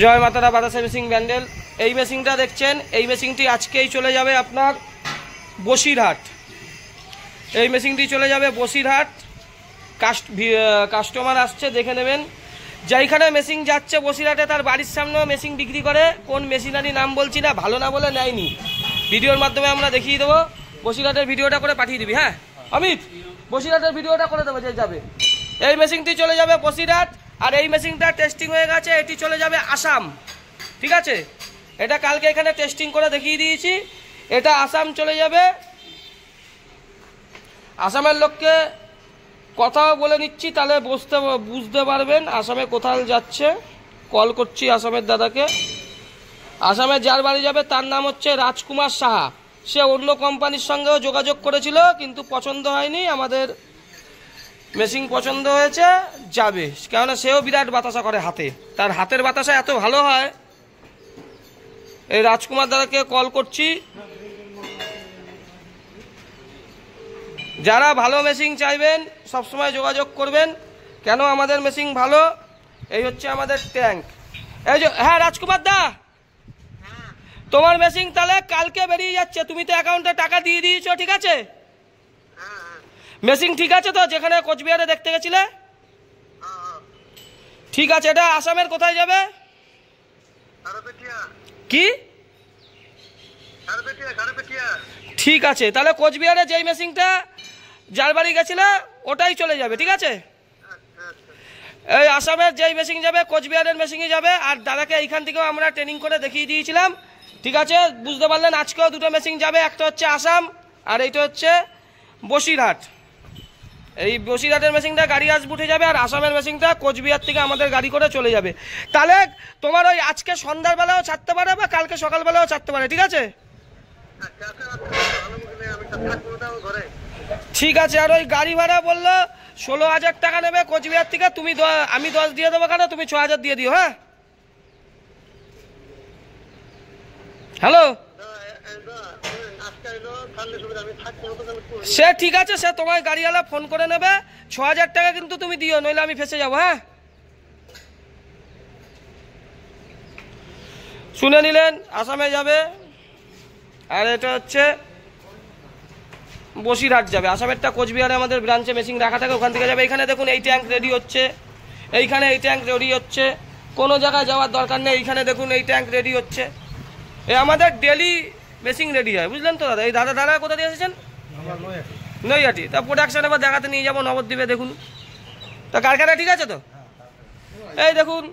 জয় মাতারা বাতাসা মেশিন ব্যান্ডেল। এই মেশিনটা দেখছেন, এই মেশিনটি আজকেই চলে যাবে আপনার বসিরহাট। এই মেশিনটি চলে যাবে বসিরহাট। কাস্টমার আসছে, দেখে নেবেন। যেইখানে মেশিন যাচ্ছে বসিরহাটে, তার বাড়ির সামনেও মেশিন বিক্রি করে। কোন মেশিনারি নাম বলছি না, ভালো না বলে নেয়নি। ভিডিওর মাধ্যমে আমরা দেখিয়ে দেবো। বসিরহাটের ভিডিওটা করে পাঠিয়ে দিবি। হ্যাঁ অমিত, বসিরহাটের ভিডিওটা করে দেবে যে যাবে। এই মেশিনটি চলে যাবে বসিরহাট। আর এই মেশিনটা টেস্টিং হয়ে গেছে, এটি চলে যাবে আসাম। ঠিক আছে, এটা কালকে এখানে টেস্টিং করে দেখিয়ে দিয়েছি। এটা আসাম চলে যাবে। আসামের লোককে কথাও বলে নিচ্ছি, তাহলে বুঝতে পারবেন আসামে কোথায় যাচ্ছে। কল করছি আসামের দাদাকে। আসামে যার বাড়ি যাবে তার নাম হচ্ছে রাজকুমার সাহা। সে অন্য কোম্পানির সঙ্গেও যোগাযোগ করেছিল, কিন্তু পছন্দ হয়নি। আমাদের মেশিন পছন্দ হয়েছে, যাবে। কেননা সেও বিরাট বাতাসা করে হাতে, তার হাতের বাতাসা এত ভালো হয়। এই রাজকুমার দাদাকে কল করছি। যারা ভালো মেশিন চাইবেন সবসময় যোগাযোগ করবেন, কেন আমাদের মেশিন ভালো। এই হচ্ছে আমাদের ট্যাঙ্ক। এই যে, হ্যাঁ রাজকুমার দা, তোমার মেশিন তাহলে কালকে বেরিয়ে যাচ্ছে। তুমি তো অ্যাকাউন্টে টাকা দিয়ে দিয়েছো, ঠিক আছে? মেশিন ঠিক আছে তো, যেখানে কোচবিহারে দেখতে গেছিলে? ঠিক আছে। এটা আসামের কোথায় যাবে? কি? ঠিক আছে, তাহলে কোচবিহারে যেই মেশিনটা যার বাড়ি গেছিল ওটাই চলে যাবে। ঠিক আছে, এই আসামের যেই মেশিন যাবে কোচবিহারের মেশিনই যাবে। আর দাদাকে এইখান থেকেও আমরা ট্রেনিং করে দেখিয়ে দিয়েছিলাম। ঠিক আছে, বুঝতে পারলেন। আজকেও দুটো মেশিন যাবে, একটা হচ্ছে আসাম আর এইটা হচ্ছে বসিরহাট। এই বসিরহাটের মেশিনটা গাড়ি আসবে উঠে যাবে, আর আসামের মেশিনটা কোচবিহার থেকে আমাদের গাড়ি করে চলে যাবে। তাহলে তোমার ওই আজকে সন্ধ্যাবেলাও ছাড়তে পারে বা কালকে সকালবেলাও ছাড়তে পারে। ঠিক আছে, ঠিক আছে। আর ওই গাড়ি ভাড়া বললো 16,000 টাকা নেবে কোচবিহার থেকে। আমি 10 দিয়ে দেবো, কেন তুমি 6,000 দিয়ে দিও। হ্যাঁ, হ্যালো, সে ঠিক আছে, সে তোমার গাড়িওয়ালা ফোন করে নেবে। 6,000 টাকা কিন্তু তুমি দিও, নইলে আমি ফেসে যাবো। হ্যাঁ, শুনে নিলেন, আসামে যাবে। আর এটা হচ্ছে বসিরহাট যাবে। আসামেরটা কোচবিহারে আমাদের ব্রাঞ্চে মেশিন রাখা থাকে, ওখান থেকে যাবে। এইখানে দেখুন এই ট্যাঙ্ক রেডি হচ্ছে, এইখানে এই ট্যাঙ্ক রেডি হচ্ছে। কোনো জায়গায় যাওয়ার দরকার নেই। এইখানে দেখুন এই ট্যাঙ্ক রেডি হচ্ছে। এই আমাদের ডেলি মেশিন রেডি হয়, বুঝলেন তো দাদা। এই দাদা কোথা দিয়ে এসেছেন? নৈহাটি। তা প্রোডাকশন এবার দেখাতে নিয়ে যাবো নবদ্বীপে। দেখুন তা কারখানা ঠিক আছে তো। এই দেখুন,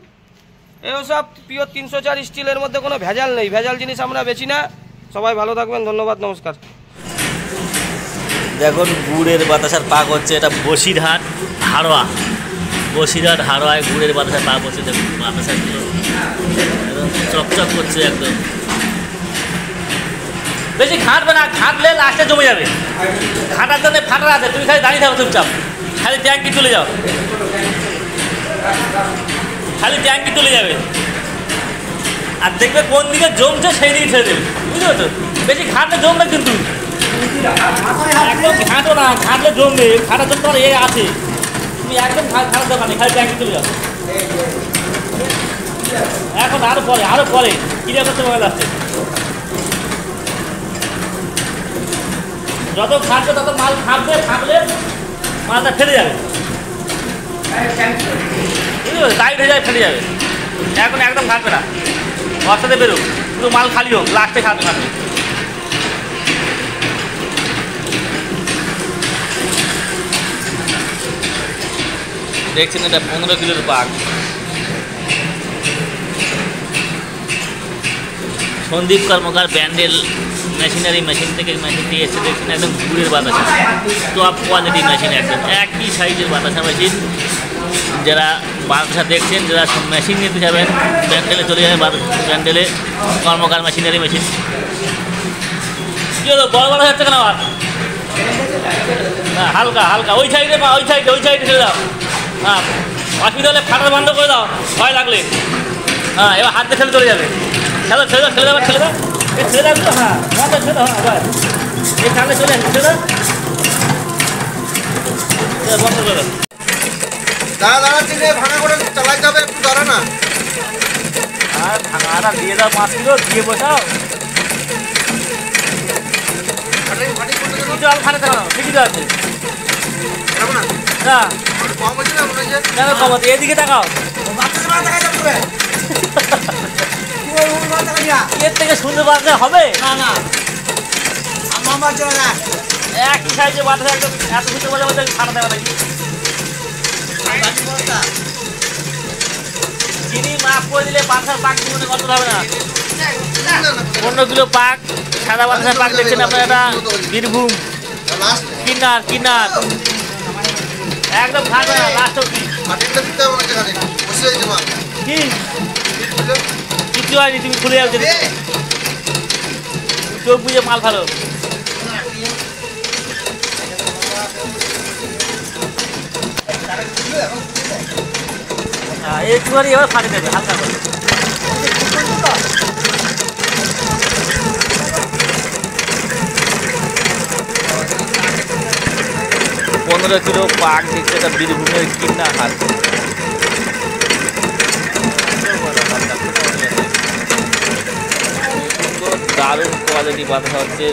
এও সব পিওর 304 স্টিলের মধ্যে কোনো ভেজাল নেই। ভেজাল জিনিস আমরা বেচি না। সবাই ভালো থাকবেন, ধন্যবাদ, নমস্কার। দেখুন গুড়ের বাতাসার পাক হচ্ছে। এটা বসিরহাট হাড়োয়া, বসিরহাট হাড়োয়ায় গুড়ের বাতাসার পাক হচ্ছে। দেখুন বাতাসাগুলো একদম চকচক করছে একদম। বেশি ঘাঁটবে না, ঘাঁটলে লাস্টে জমে যাবে। ঘাঁটার জন্য ফাটার আছে, তুমি খালি দাঁড়িয়ে থাকো চুপচাপ। খালি ট্যাঙ্কি তুলে যাও, খালি ট্যাঙ্কি তুলে যাবে। আর দেখবে কোন দিকে জমছে সেই দিকে ছেড়ে দেবে, বুঝতে পারছো? বেশি ঘাঁটলে জমবে কিন্তু। একদম ঘাঁটো না, ঘাঁটলে জমবে। ঘাঁটার জন্য তোমার আছে, তুমি একদম ঘাঁটার দোকানে খালি ট্যাঙ্কি তুলে যাও। এখন আরো পরে ক্লিয়ার করতে মনে যাচ্ছে। যত ঘাঁটবে তত মাল ফাঁকবে, ফাঁকলে মালটা ফেলে যাবে। বুঝতে পারছো? টাইট হয়ে যাবে, ফেলে যাবে। এখন একদম ঘাঁটবে না, বর্ষাতে বেরো, পুরো মাল খালি হোক, লাস্টে ঘাঁটবে। দেখছেন এটা 15 কিলোর পাক। সন্দীপ কর্মকার ব্যান্ডেল মেশিনারি মেশিন থেকে মেশিনটি এসে দেখছেন একদম গুড়ের বাতাসা, টপ কোয়ালিটি মেশিন, একদম একই সাইজের বাতাসা মেশিন। যারা বাতাসা দেখছেন, যারা মেশিন নিতে যাবেন ব্যান্ডেলে চলে যাবেন। ব্যান্ডেলে কর্মকার মেশিনারি মেশিন। কী হলো, বড় বড় হচ্ছে কেন? হ্যাঁ, হালকা হালকা ওই সাইডে ছেড়ে দাও। হ্যাঁ, অসুবিধা হলে ফাটার বন্ধ করে দাও, ভয় লাগলে। হ্যাঁ, এবার হাত দিয়ে ফেলে চলে যাবে। ছেড়ে দাও, ছেড়ে দাও, ছেড়ে দাও, ছেড়ে দাও। ছেড়ে দাও তো। হ্যাঁ, ছেড়ে দাও। হ্যাঁ, এই সামনে চলে আসবে, ছেড়ে দাও, বন্ধ করে দাও। দাঁড়া দিলে ভাঙা করে চালাইতে হবে, একটু দাঁড়া না। ভাঙাটা দিয়ে দাও 5 কিলো দিয়ে বসাও। জল খানে থাকা ঠিকই তো আছে না কেন কমাতে এদিকে তাকাও এর থেকে সুন্দর বাতাসা হবে না না আমার চলে না একই সাইজে বাতাসা একদম এত সুন্দর বাজার মধ্যে খানা দেওয়া নাকি চিনি মাফ করে দিলে বাতাসার পাক জীবনে কত হবে না 15 কিলো পাক সাদা বাতাসার পাক দেখছেন আপনারা এটা বীরভূম কিনার একদম খাবে না লাস্ট অব্দি কি কিছু হয়নি তুমি খুলে যাও চোখ বুঝে মাল ভালো একটুখানি এবার ফাটে দেবে হালকা করে 15 কিলো পাক দিচ্ছে এটা বীরভূমের কিনা হাট দারুণ কোয়ালিটি বাতাসা হচ্ছে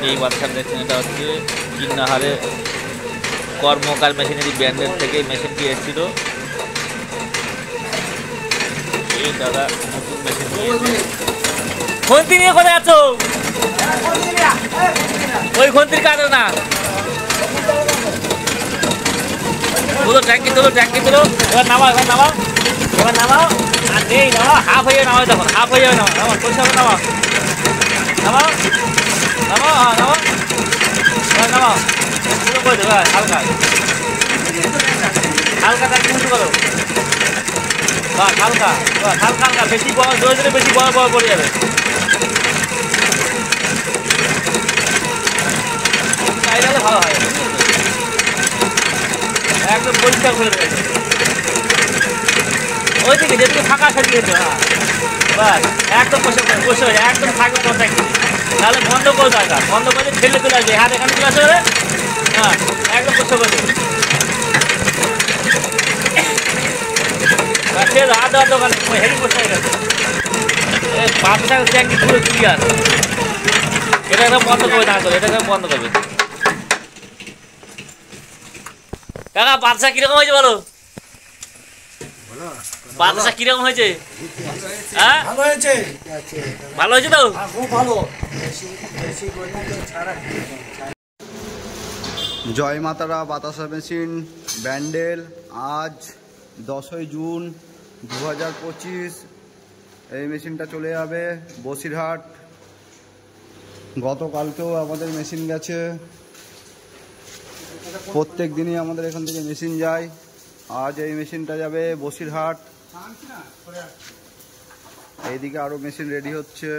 এই বাতাসা দেখছেন এটা হচ্ছে কিন্নাহারে কর্মকার মেশিনারি ব্র্যান্ডের থেকে মেশিনটি এসেছিল এই দাদা নতুন মেশিন খন্তি নিয়ে কোথায় আছো ওই খন্তির কাটে না ট্যাঙ্কি তোলো এবার নামাও আর নেই নামাও হাফ হয়ে নামাও তখন হাফ হয়ে যাবে নামাও পরিষ্কার নামাও পুরো করে দেবো হালকা ট্যাঙ্কি উঁচু করো হালকা বেশি বড় জোরে বেশি বড় পড়ে যাবে চাইলে ভালো হয় একদম পরিষ্কার করে দেবে ওই দিকে যেদিকে ফাঁকা সাজিয়ে দিতে বাস একদম বসে একদম থাকবে কন্ট্যাক্ট তাহলে বন্ধ করে দরকার বন্ধ করে ঠেলে চলে আসবে হাত এখানে চলে আসবে হ্যাঁ একদম বসে করে দেবে আধা দোকানে হেরি বসে গেছে বাচ্চা ট্যাঙ্কি পুরো ক্লিয়ার এটা একদম বন্ধ করবে না করে এটা একদম বন্ধ করবে কাকা বাদশা কিরকম হয়েছে বলো বাদশা কিরকম হয়েছে হ্যাঁ ভালো হয়েছে তো খুব ভালো জয় মাতারা বাতাসা মেশিন ব্যান্ডেল আজ 10ই জুন 2025 এই মেশিনটা চলে যাবে বসিরহাট গতকালকেও আমাদের মেশিন গেছে প্রত্যেক দিনই আমাদের এখান থেকে মেশিন যায় আজ এই মেশিনটা যাবে বসিরহাট এইদিকে আরো মেশিন রেডি হচ্ছে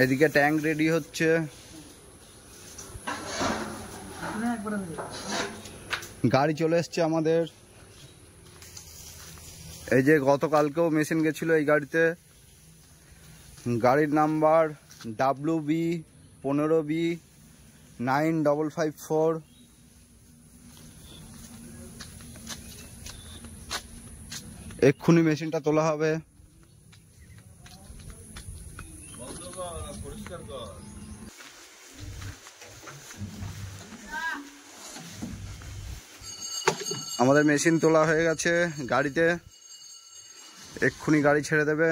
এদিকে ট্যাঙ্ক রেডি হচ্ছে গাড়ি চলে এসছে আমাদের এই যে গতকালকেও মেশিন গেছিল এই গাড়িতে গাড়ির নাম্বার WB15B9554 এক্ষুনি মেশিনটা তোলা হবে আমাদের মেশিন তোলা হয়ে গেছে গাড়িতে এক্ষুনি গাড়ি ছেড়ে দেবে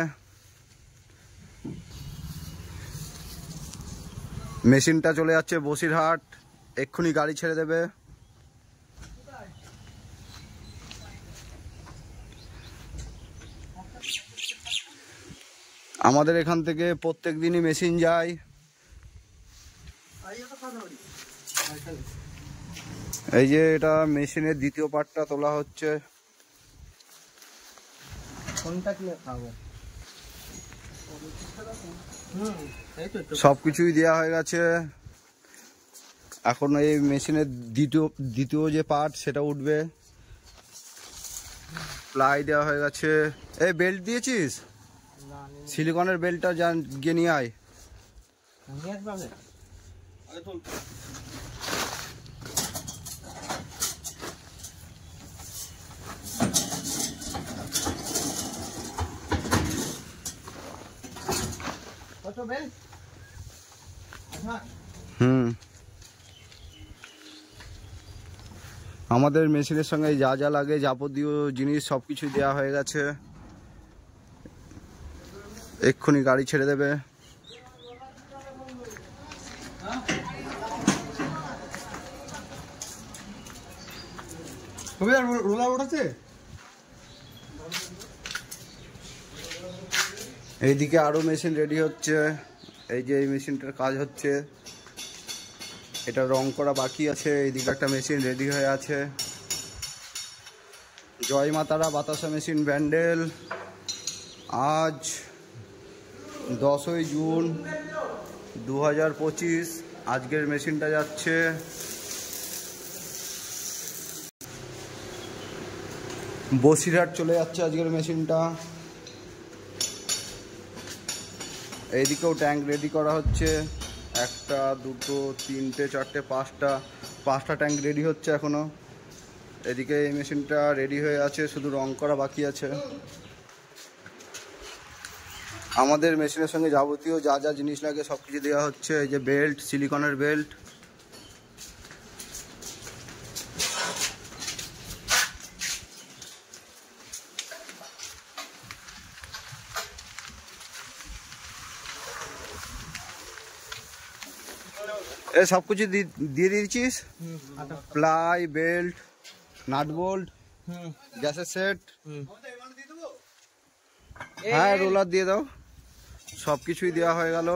মেশিনটা চলে যাচ্ছে বসিরহাট এক্ষুনি গাড়ি ছেড়ে দেবে আমাদের এখান থেকে প্রত্যেক দিনই মেশিন যায় এই যে এটা মেশিনের দ্বিতীয় পার্টটা তোলা হচ্ছে সবকিছুই দেওয়া হয়ে গেছে এখন এই মেশিনের দ্বিতীয় যে পার্ট সেটা উঠবে প্লাই দেওয়া হয়ে গেছে এই বেল্ট দিয়েছিস সিলিকনের বেল্টটা গিয়ে নিয়ে আয় কত বেল? আচ্ছা আমাদের মেশিনের সঙ্গে যা যা লাগে যাবতীয় জিনিস সবকিছু দেওয়া হয়ে গেছে। এক্ষুনি গাড়ি ছেড়ে দেবে। রোলার ওঠাচ্ছে। এইদিকে আরো মেশিন রেডি হচ্ছে। এই যে এই মেশিনটার কাজ হচ্ছে, এটা রং করা বাকি আছে। এইদিকে একটা মেশিন রেডি হয়ে আছে। জয় মাতারা বাতাসা মেশিন ব্যান্ডেল। আজ 10ই জুন 2025। আজকের মেশিনটা যাচ্ছে বসিরহাট চলে যাচ্ছে আজকের মেশিনটা। এইদিকেও ট্যাঙ্ক রেডি করা হচ্ছে। 1টা 2টো 3টে 4টে 5টা ট্যাঙ্ক রেডি হচ্ছে এখনো। এদিকে এই মেশিনটা রেডি হয়ে আছে, শুধু রং করা বাকি আছে। আমাদের মেশিনের সঙ্গে যাবতীয় যা যা জিনিস লাগে সব কিছু দেওয়া হচ্ছে। এই যে বেল্ট, সিলিকনের বেল্ট, এ সব কিছু দিয়ে দিয়েছিস। প্লাই, বেল্ট, নাট বোল্ট, গ্যাসের সেট, হ্যাঁ রোলার দিয়ে দাও। সব কিছুই দেওয়া হয়ে গেল।